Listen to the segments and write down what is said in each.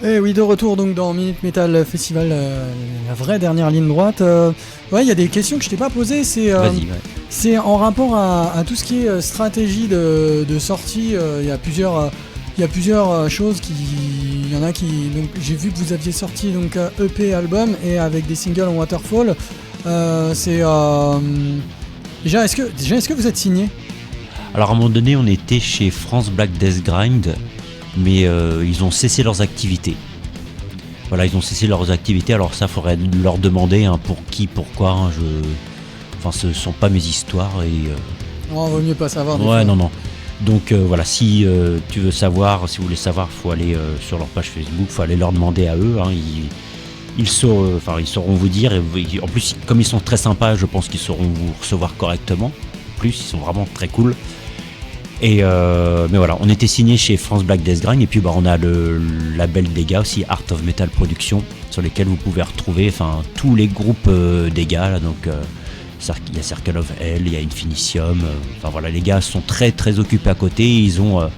Et oui, de retour donc dans Minute Metal Festival, la vraie dernière ligne droite. Ouais, il y a des questions que je t'ai pas posées. Vas-y, ouais. C'est en rapport à tout ce qui est stratégie de sortie. Il y a plusieurs choses qui. Il y en a qui. Donc, j'ai vu que vous aviez sorti donc EP album et avec des singles en waterfall. Déjà, est-ce que vous êtes signé? Alors à un moment donné, on était chez France Black Death Grind, mais ils ont cessé leurs activités. Voilà, ils ont cessé leurs activités. Alors ça, faudrait leur demander pour qui, pourquoi. Enfin, ce sont pas mes histoires et. Non, vaut mieux pas savoir. Ouais, non. Donc voilà, si tu veux savoir, si vous voulez savoir, faut aller sur leur page Facebook, faut aller leur demander à eux. Hein, ils sauront vous dire. Et en plus, comme ils sont très sympas, je pense qu'ils sauront vous recevoir correctement. En plus, ils sont vraiment très cool. Et mais voilà, on était signé chez France Black Death Grind et puis on a le label des gars aussi, Art of Metal Production, sur lesquels vous pouvez retrouver tous les groupes des gars là, donc il y a Circle of Hell, il y a Infinitium, voilà, les gars sont très très occupés à côté, ils ont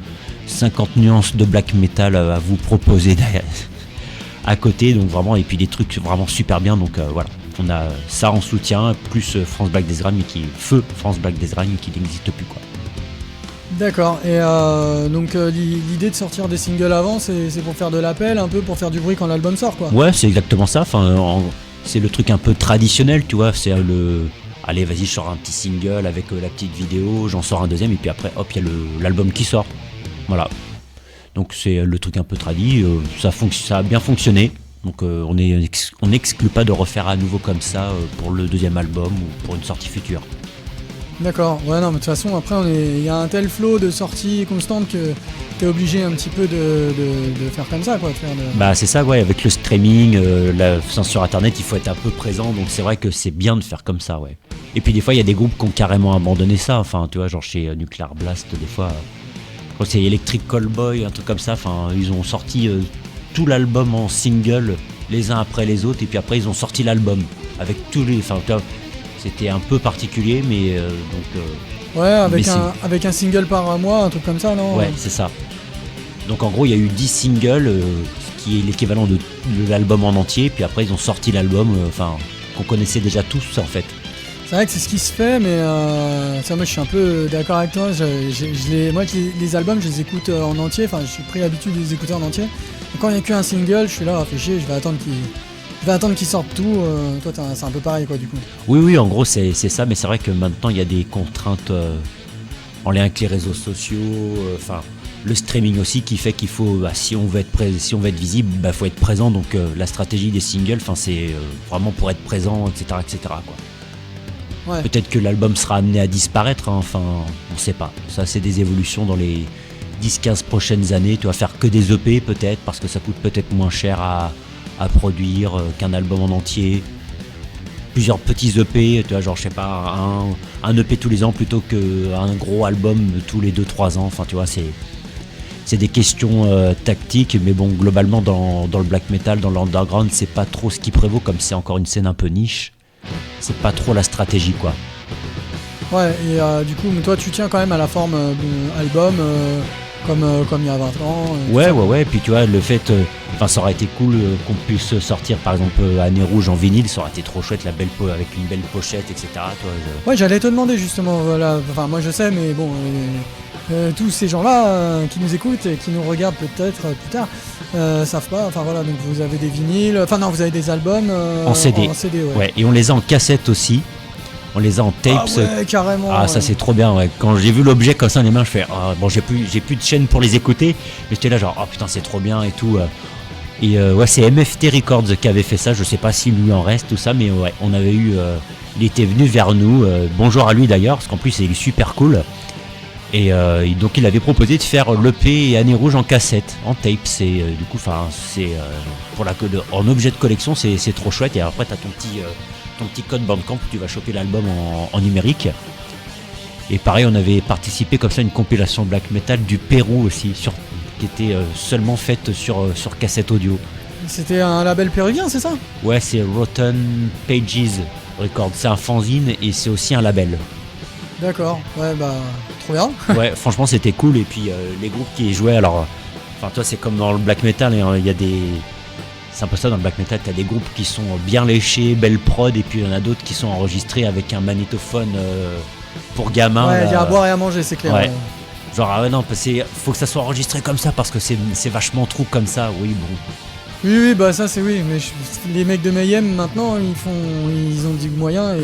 50 nuances de black metal à vous proposer derrière, à côté, donc vraiment, et puis des trucs vraiment super bien, donc voilà. On a ça en soutien, plus France Black Death Grind, mais feu France Black Death Grind qui n'existe plus quoi. D'accord, et donc l'idée de sortir des singles avant, c'est pour faire de l'appel, un peu pour faire du bruit quand l'album sort, quoi. Ouais, c'est exactement ça, c'est le truc un peu traditionnel, tu vois, c'est allez, vas-y, je sors un petit single avec la petite vidéo, j'en sors un deuxième, et puis après, hop, il y a l'album qui sort. Voilà. Donc c'est le truc un peu tradi, ça a bien fonctionné, donc on n'exclut pas de refaire à nouveau comme ça pour le deuxième album ou pour une sortie future. D'accord, ouais, non, mais de toute façon, après, il y a un tel flow de sorties constantes que t'es obligé un petit peu de faire comme ça, quoi. Bah, c'est ça, ouais, avec le streaming, sur internet, il faut être un peu présent, donc c'est vrai que c'est bien de faire comme ça, ouais. Et puis des fois, il y a des groupes qui ont carrément abandonné ça, tu vois, genre chez Nuclear Blast, des fois, je crois que c'est Electric Callboy, un truc comme ça, ils ont sorti tout l'album en single, les uns après les autres, et puis après, ils ont sorti l'album, avec tous les. C'était un peu particulier, mais ouais, avec un single par mois, un truc comme ça, non? Ouais, c'est ça. Donc en gros, il y a eu 10 singles, qui est l'équivalent de l'album en entier, puis après ils ont sorti l'album, qu'on connaissait déjà tous en fait. C'est vrai que c'est ce qui se fait, mais ça, moi je suis un peu d'accord avec toi. Moi, les albums, je les écoute en entier, j'ai pris l'habitude de les écouter en entier. Et quand il n'y a qu'un single, je suis là, fais chier, je vais attendre qu'ils sortent tout. Toi, c'est un peu pareil, quoi, du coup. Oui, en gros, c'est ça, mais c'est vrai que maintenant, il y a des contraintes en lien avec les réseaux sociaux, le streaming aussi, qui fait qu'il faut, si on veut être visible, faut être présent. Donc, la stratégie des singles, c'est vraiment pour être présent, etc., quoi. Ouais. Peut-être que l'album sera amené à disparaître, on sait pas. Ça, c'est des évolutions dans les 10-15 prochaines années. Tu vas faire que des EP, peut-être, parce que ça coûte peut-être moins cher à produire qu'un album en entier, plusieurs petits EP, tu vois, genre je sais pas, un EP tous les ans plutôt qu'un gros album tous les 2-3 ans, tu vois, c'est des questions tactiques, mais bon, globalement dans le black metal, dans l'underground, c'est pas trop ce qui prévaut, comme c'est encore une scène un peu niche, c'est pas trop la stratégie, quoi. Ouais, et du coup, toi tu tiens quand même à la forme album, comme il y a 20 ans. Ouais, et puis tu vois, le fait, ça aurait été cool qu'on puisse sortir par exemple Année Rouge en vinyle, ça aurait été trop chouette, avec une belle pochette, etc. Ouais, j'allais te demander justement, voilà, moi je sais, mais bon, tous ces gens-là qui nous écoutent et qui nous regardent peut-être plus tard, savent pas, donc vous avez des vinyles, vous avez des albums en CD, ouais, et on les a en cassette aussi. On les a en tapes. Ah ouais, carrément. Ah, ça c'est trop bien, ouais. Quand j'ai vu l'objet comme ça dans les mains, je fais j'ai plus de chaîne pour les écouter, mais j'étais là genre putain, c'est trop bien et tout. Et ouais, c'est MFT Records qui avait fait ça, je sais pas s'il lui en reste tout ça, mais ouais, on avait eu il était venu vers nous, bonjour à lui d'ailleurs, parce qu'en plus il est super cool. Et donc il avait proposé de faire l'EP et Année Rouge en cassette, en tape. C'est du coup, c'est pour en objet de collection, c'est trop chouette. Et après t'as ton petit code Bandcamp où tu vas choper l'album en numérique. Et pareil, on avait participé comme ça à une compilation black metal du Pérou aussi, qui était seulement faite sur cassette audio. C'était un label péruvien, c'est ça? Ouais, c'est Rotten Pages Records. C'est un fanzine et c'est aussi un label. D'accord, ouais, trop bien. Ouais, franchement c'était cool. Et puis les groupes qui y jouaient, alors Enfin, toi, c'est comme dans le black metal, il y a des. C'est un peu ça dans le black metal, t'as des groupes qui sont bien léchés, belle prod, et puis il y en a d'autres qui sont enregistrés avec un magnétophone pour gamins. Ouais, il y a à boire et à manger, c'est clair. Ouais. Genre, ah ouais, non, faut que ça soit enregistré comme ça parce que c'est vachement trou comme ça, oui, bon. Oui, bah ça c'est oui, mais les mecs de Mayhem maintenant, ils ont du moyen et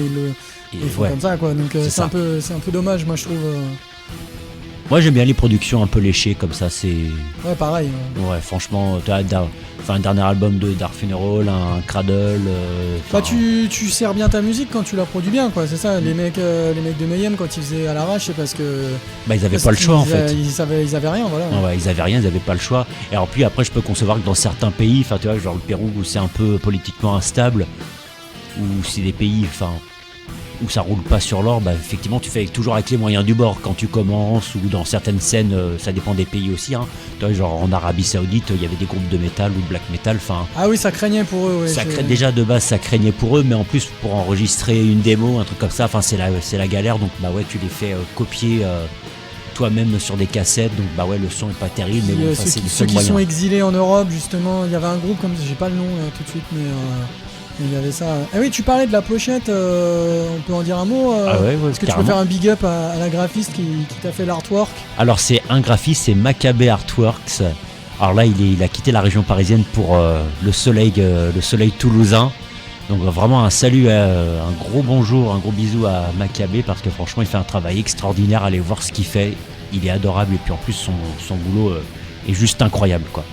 ils font comme ça, quoi. Donc c'est un peu dommage, moi je trouve. Moi j'aime bien les productions un peu léchées comme ça, c'est. Ouais, pareil. Ouais, franchement, un dernier album de Dark Funeral, un Cradle. Bah tu sers bien ta musique quand tu la produis bien, quoi. C'est ça. Les mecs de Mayhem quand ils faisaient à l'arrache, c'est parce que. Bah ils avaient pas le choix en fait. Ils avaient rien, voilà. Ouais, ils avaient rien, ils avaient pas le choix. Et alors puis après je peux concevoir que dans certains pays, enfin tu vois, genre le Pérou où c'est un peu politiquement instable, où c'est des pays, enfin. Où ça roule pas sur l'or, bah effectivement tu fais toujours avec les moyens du bord quand tu commences, ou dans certaines scènes, ça dépend des pays aussi, hein. Tu vois, genre en Arabie Saoudite il y avait des groupes de métal ou de black metal, enfin. Ah oui, ça craignait pour eux, ouais. Déjà de base ça craignait pour eux, mais en plus pour enregistrer une démo, un truc comme ça, enfin c'est la galère, donc bah ouais tu les fais copier toi-même sur des cassettes, donc bah ouais le son est pas terrible, mais bon, c'est le ceux seul qui moyen. sont exilés en Europe justement, il y avait un groupe comme j'ai pas le nom tout de suite, mais il y avait ça. Ah oui, tu parlais de la pochette, on peut en dire un mot Ah ouais, est-ce que carrément. tu peux faire un big up à la graphiste qui t'a fait l'artwork? Alors c'est un graphiste, c'est Maccabée Artworks. Alors là il a quitté la région parisienne pour le soleil toulousain. Donc vraiment un salut, un gros bonjour, un gros bisou à Maccabée, parce que franchement il fait un travail extraordinaire, allez voir ce qu'il fait, il est adorable, et puis en plus son boulot est juste incroyable, quoi.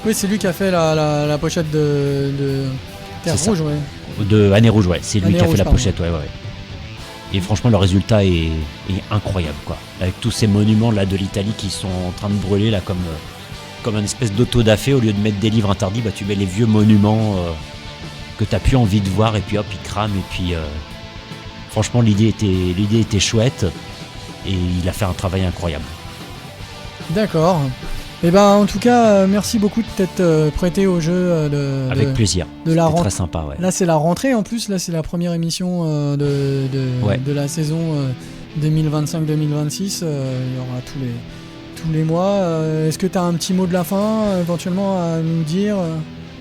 Oui, c'est lui qui a fait la pochette de Terre Rouge, ouais. De Année Rouge, ouais, c'est lui Année qui a fait Rouge, la pardon. pochette, ouais. Et franchement le résultat est incroyable, quoi. Avec tous ces monuments là de l'Italie qui sont en train de brûler là comme une espèce d'auto-da-fé, au lieu de mettre des livres interdits, bah tu mets les vieux monuments que t'as plus envie de voir, et puis hop ils crament, et puis franchement l'idée était chouette, et il a fait un travail incroyable. D'accord. Et ben en tout cas, merci beaucoup de t'être prêté au jeu Avec plaisir. de la C'était rentrée. très sympa, ouais. Là c'est la rentrée en plus, là c'est la première émission de la saison 2025-2026. Il y aura tous les mois. Est-ce que tu as un petit mot de la fin éventuellement à nous dire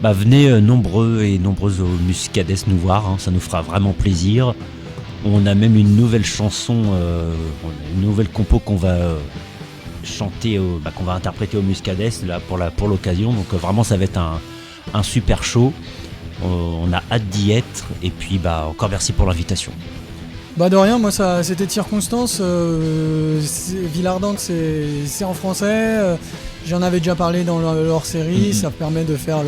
Bah venez nombreux et nombreuses au Muscadès nous voir, hein, ça nous fera vraiment plaisir. On a même une nouvelle chanson, une nouvelle compo qu'on va chanter, qu'on va interpréter au Muscadès là, pour l'occasion. Donc vraiment ça va être un super show. On a hâte d'y être, et puis bah encore merci pour l'invitation. Bah de rien, moi ça c'était de circonstance. Villardanque c'est en français. J'en avais déjà parlé dans leur série. Ça permet de faire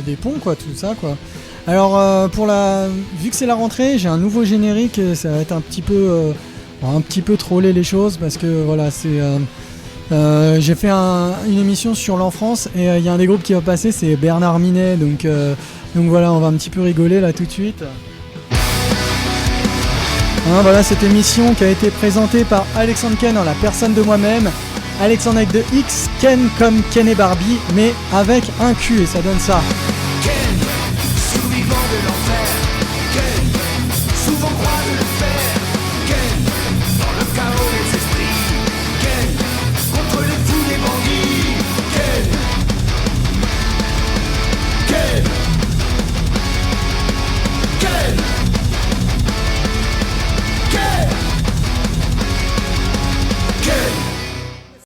des ponts, quoi, tout ça, quoi. Alors vu que c'est la rentrée, j'ai un nouveau générique. Ça va être un petit peu troller les choses, parce que voilà, j'ai fait une émission sur l'enfance, et il y a un des groupes qui va passer, c'est Bernard Minet, donc voilà, on va un petit peu rigoler là tout de suite. Voilà cette émission qui a été présentée par Alexandre Ken en la personne de moi-même. Alexandre avec de X, Ken comme Ken et Barbie, mais avec un Q, et ça donne ça. Ken, survivant de l'enfer. Ken, souvent croisé